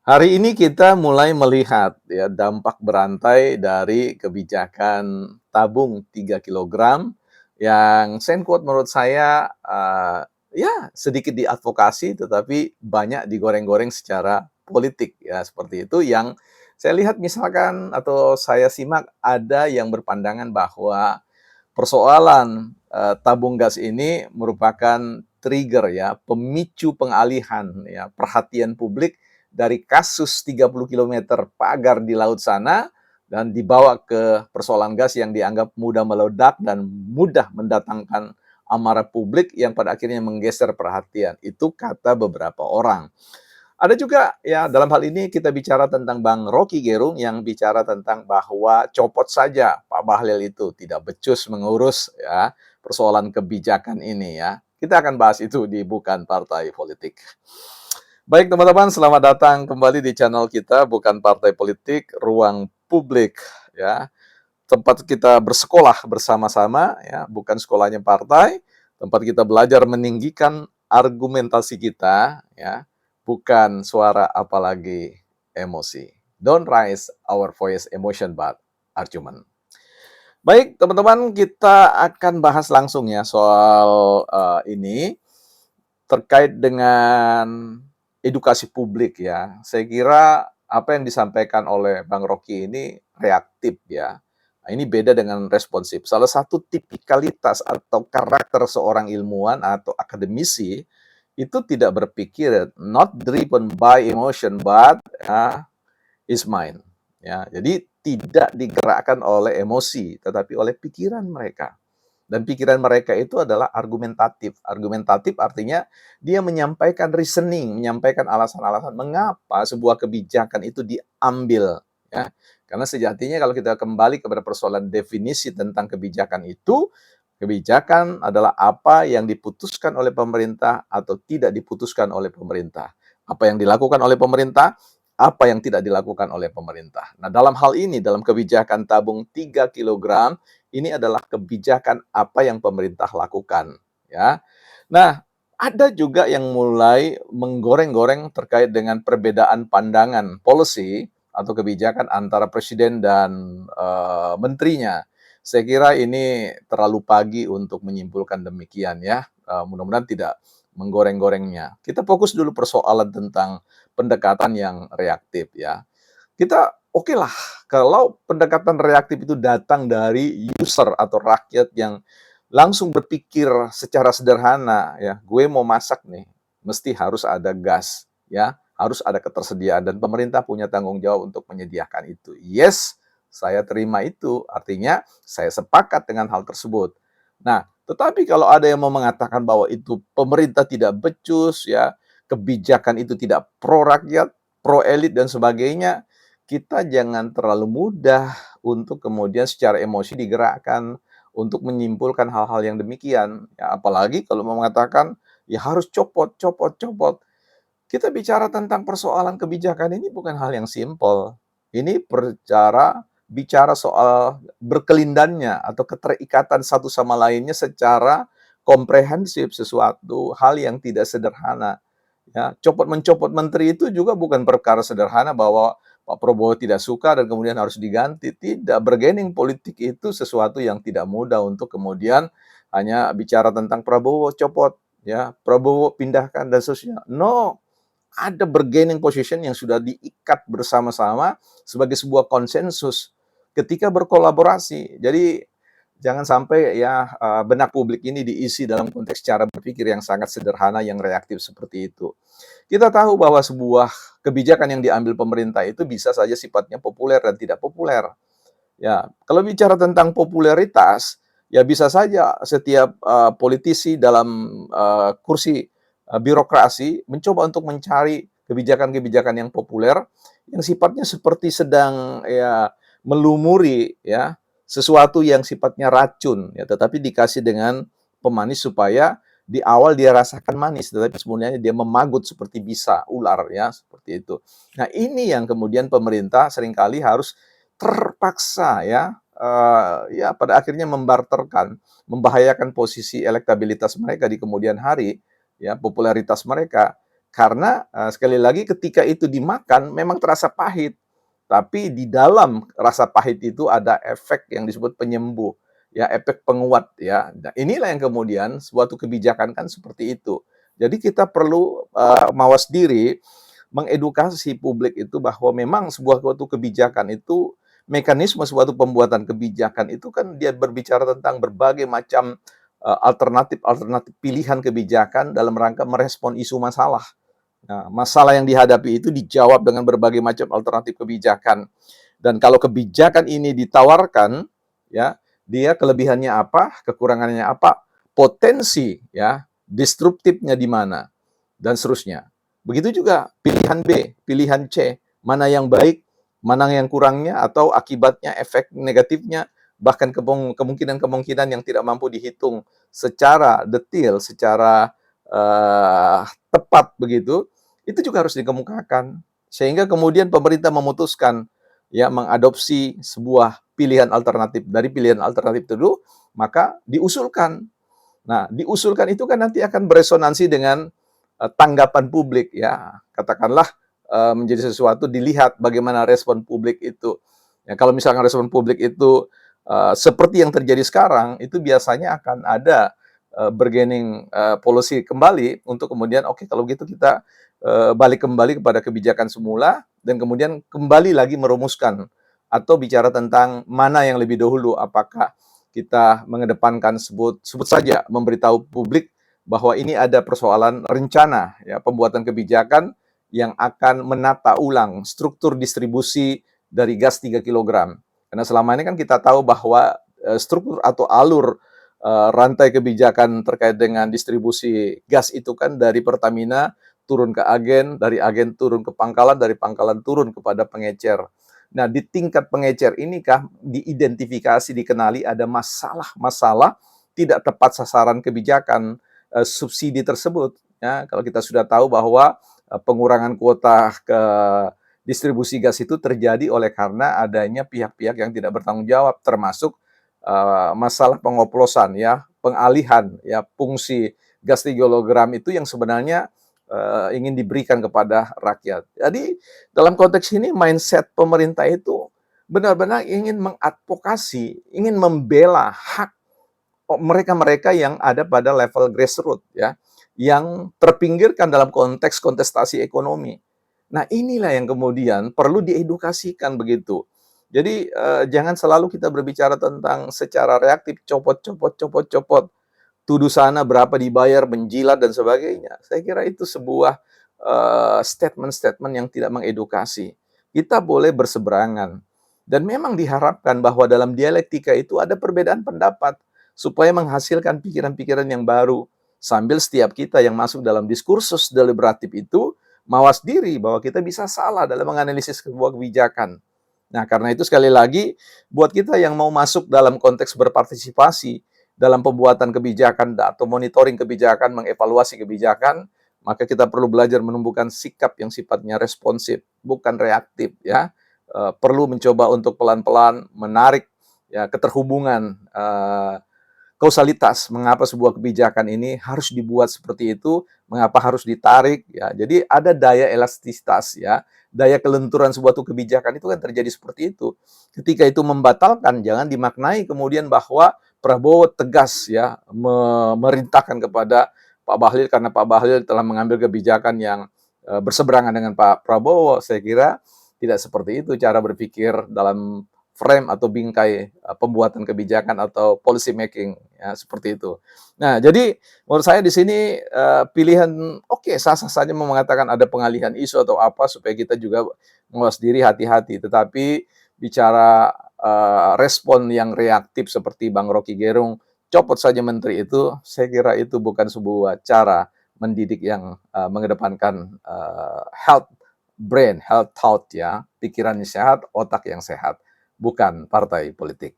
Hari ini kita mulai melihat ya dampak berantai dari kebijakan tabung 3 kilogram yang quote menurut saya, ya sedikit diadvokasi tetapi banyak digoreng-goreng secara politik ya, seperti itu yang saya lihat misalkan atau saya simak ada yang berpandangan bahwa persoalan, tabung gas ini merupakan trigger ya, pemicu pengalihan ya perhatian publik dari kasus 30 kilometer pagar di laut sana dan dibawa ke persoalan gas yang dianggap mudah meledak dan mudah mendatangkan amarah publik yang pada akhirnya menggeser perhatian. Itu kata beberapa orang. Ada juga ya dalam hal ini kita bicara tentang Bang Rocky Gerung yang bicara tentang bahwa copot saja Pak Bahlil itu tidak becus mengurus ya persoalan kebijakan ini ya. Kita akan bahas itu di Bukan Partai Politik. Baik teman-teman, selamat datang kembali di channel kita Bukan Partai Politik, Ruang Publik ya. Tempat kita bersekolah bersama-sama ya, bukan sekolahnya partai, tempat kita belajar meninggikan argumentasi kita ya, bukan suara apalagi emosi. Don't raise our voice emotion but argument. Baik, teman-teman, kita akan bahas langsung ya soal ini terkait dengan edukasi publik ya. Saya kira apa yang disampaikan oleh Bang Rocky ini reaktif ya. Nah, ini beda dengan responsif. Salah satu tipikalitas atau karakter seorang ilmuwan atau akademisi itu tidak berpikir not driven by emotion but is mind. Ya, jadi tidak digerakkan oleh emosi tetapi oleh pikiran mereka. Dan pikiran mereka itu adalah argumentatif. Argumentatif artinya dia menyampaikan reasoning, menyampaikan alasan-alasan mengapa sebuah kebijakan itu diambil, ya. Karena sejatinya kalau kita kembali kepada persoalan definisi tentang kebijakan itu, kebijakan adalah apa yang diputuskan oleh pemerintah atau tidak diputuskan oleh pemerintah. Apa yang dilakukan oleh pemerintah, apa yang tidak dilakukan oleh pemerintah. Nah, dalam hal ini, dalam kebijakan tabung 3 kilogram, ini adalah kebijakan apa yang pemerintah lakukan, ya. Nah, ada juga yang mulai menggoreng-goreng terkait dengan perbedaan pandangan policy atau kebijakan antara presiden dan menterinya. Saya kira ini terlalu pagi untuk menyimpulkan demikian ya. Mudah-mudahan tidak menggoreng-gorengnya. Kita fokus dulu persoalan tentang pendekatan yang reaktif ya. Kita oke lah kalau pendekatan reaktif itu datang dari user atau rakyat yang langsung berpikir secara sederhana ya, gue mau masak nih, mesti harus ada gas ya, harus ada ketersediaan dan pemerintah punya tanggung jawab untuk menyediakan itu. Yes, saya terima itu, artinya saya sepakat dengan hal tersebut. Nah, tetapi kalau ada yang mau mengatakan bahwa itu pemerintah tidak becus ya, kebijakan itu tidak pro rakyat, pro elit dan sebagainya, kita jangan terlalu mudah untuk kemudian secara emosi digerakkan untuk menyimpulkan hal-hal yang demikian. Ya, apalagi kalau mau mengatakan, ya harus copot, copot, copot. Kita bicara tentang persoalan kebijakan ini bukan hal yang simpel. Ini bicara soal berkelindannya atau keterikatan satu sama lainnya secara komprehensif, sesuatu hal yang tidak sederhana. Ya, copot mencopot menteri itu juga bukan perkara sederhana bahwa Pak Prabowo tidak suka dan kemudian harus diganti. Tidak, bargaining politik itu sesuatu yang tidak mudah untuk kemudian hanya bicara tentang Prabowo copot, ya, Prabowo pindahkan dan seterusnya. No, ada bargaining position yang sudah diikat bersama-sama sebagai sebuah konsensus ketika berkolaborasi. Jadi jangan sampai ya benak publik ini diisi dalam konteks cara berpikir yang sangat sederhana yang reaktif seperti itu. Kita tahu bahwa sebuah kebijakan yang diambil pemerintah itu bisa saja sifatnya populer dan tidak populer. Ya, kalau bicara tentang popularitas, ya bisa saja setiap politisi dalam kursi birokrasi mencoba untuk mencari kebijakan-kebijakan yang populer yang sifatnya seperti sedang ya melumuri ya sesuatu yang sifatnya racun ya, tetapi dikasih dengan pemanis supaya di awal dia rasakan manis, tetapi sebenarnya dia memagut seperti bisa ular ya, seperti itu. Nah, ini yang kemudian pemerintah seringkali harus terpaksa ya, ya pada akhirnya membarterkan, membahayakan posisi elektabilitas mereka di kemudian hari, ya popularitas mereka. Karena, sekali lagi ketika itu dimakan memang terasa pahit, tapi di dalam rasa pahit itu ada efek yang disebut penyembuh, ya, efek penguat, ya. Nah, inilah yang kemudian suatu kebijakan kan seperti itu. Jadi kita perlu, mawas diri, mengedukasi publik itu bahwa memang sebuah suatu kebijakan itu, mekanisme suatu pembuatan kebijakan itu kan dia berbicara tentang berbagai macam, alternatif-alternatif pilihan kebijakan dalam rangka merespon isu masalah. Nah, masalah yang dihadapi itu dijawab dengan berbagai macam alternatif kebijakan. Dan kalau kebijakan ini ditawarkan, ya, dia kelebihannya apa, kekurangannya apa, potensi, ya, disruptifnya di mana, dan seterusnya. Begitu juga pilihan B, pilihan C, mana yang baik, mana yang kurangnya, atau akibatnya, efek negatifnya, bahkan kemungkinan-kemungkinan yang tidak mampu dihitung secara detail, secara tepat begitu, itu juga harus dikemukakan. Sehingga kemudian pemerintah memutuskan, ya, mengadopsi sebuah pilihan alternatif. Dari pilihan alternatif itu, maka diusulkan. Nah, diusulkan itu kan nanti akan beresonansi dengan tanggapan publik, ya. Katakanlah menjadi sesuatu dilihat bagaimana respon publik itu. Ya, kalau misalkan respon publik itu seperti yang terjadi sekarang, itu biasanya akan ada bargaining policy kembali untuk kemudian oke, kalau gitu kita balik kembali kepada kebijakan semula dan kemudian kembali lagi merumuskan atau bicara tentang mana yang lebih dahulu, apakah kita mengedepankan sebut saja memberitahu publik bahwa ini ada persoalan rencana, ya, pembuatan kebijakan yang akan menata ulang struktur distribusi dari gas 3 kilogram. Karena selama ini kan kita tahu bahwa struktur atau alur rantai kebijakan terkait dengan distribusi gas itu kan dari Pertamina turun ke agen, dari agen turun ke pangkalan, dari pangkalan turun kepada pengecer. Nah, di tingkat pengecer inikah diidentifikasi, dikenali ada masalah-masalah tidak tepat sasaran kebijakan subsidi tersebut. Ya, kalau kita sudah tahu bahwa pengurangan kuota ke distribusi gas itu terjadi oleh karena adanya pihak-pihak yang tidak bertanggung jawab, termasuk masalah pengoplosan, ya, pengalihan, ya, fungsi gas 3 kilogram itu yang sebenarnya ingin diberikan kepada rakyat. Jadi dalam konteks ini mindset pemerintah itu benar-benar ingin mengadvokasi, ingin membela hak mereka-mereka yang ada pada level grassroots, ya, yang terpinggirkan dalam konteks kontestasi ekonomi. Nah, inilah yang kemudian perlu diedukasikan begitu. Jadi jangan selalu kita berbicara tentang secara reaktif, copot, copot, copot, copot, tuduh sana berapa dibayar, menjilat dan sebagainya. Saya kira itu sebuah statement-statement yang tidak mengedukasi. Kita boleh berseberangan dan memang diharapkan bahwa dalam dialektika itu ada perbedaan pendapat supaya menghasilkan pikiran-pikiran yang baru. Sambil setiap kita yang masuk dalam diskursus deliberatif itu mawas diri bahwa kita bisa salah dalam menganalisis sebuah kebijakan. Nah, karena itu sekali lagi buat kita yang mau masuk dalam konteks berpartisipasi dalam pembuatan kebijakan atau monitoring kebijakan, mengevaluasi kebijakan, maka kita perlu belajar menumbuhkan sikap yang sifatnya responsif, bukan reaktif, ya. Perlu mencoba untuk pelan-pelan menarik, ya, keterhubungan kausalitas, mengapa sebuah kebijakan ini harus dibuat seperti itu, mengapa harus ditarik, ya. Jadi ada daya elastisitas, ya, daya kelenturan sebuah kebijakan itu kan terjadi seperti itu. Ketika itu membatalkan, jangan dimaknai kemudian bahwa Prabowo tegas, ya, memerintahkan kepada Pak Bahlil karena Pak Bahlil telah mengambil kebijakan yang berseberangan dengan Pak Prabowo. Saya kira tidak seperti itu cara berpikir dalam frame atau bingkai pembuatan kebijakan atau policy making, ya, seperti itu. Nah, jadi menurut saya di sini pilihan oke, sah-sah saja mau mengatakan ada pengalihan isu atau apa supaya kita juga mawas diri, hati-hati. Tetapi bicara respon yang reaktif seperti Bang Rocky Gerung, copot saja menteri itu, saya kira itu bukan sebuah cara mendidik yang mengedepankan health brain, health thought, ya, pikirannya sehat, otak yang sehat, bukan partai politik.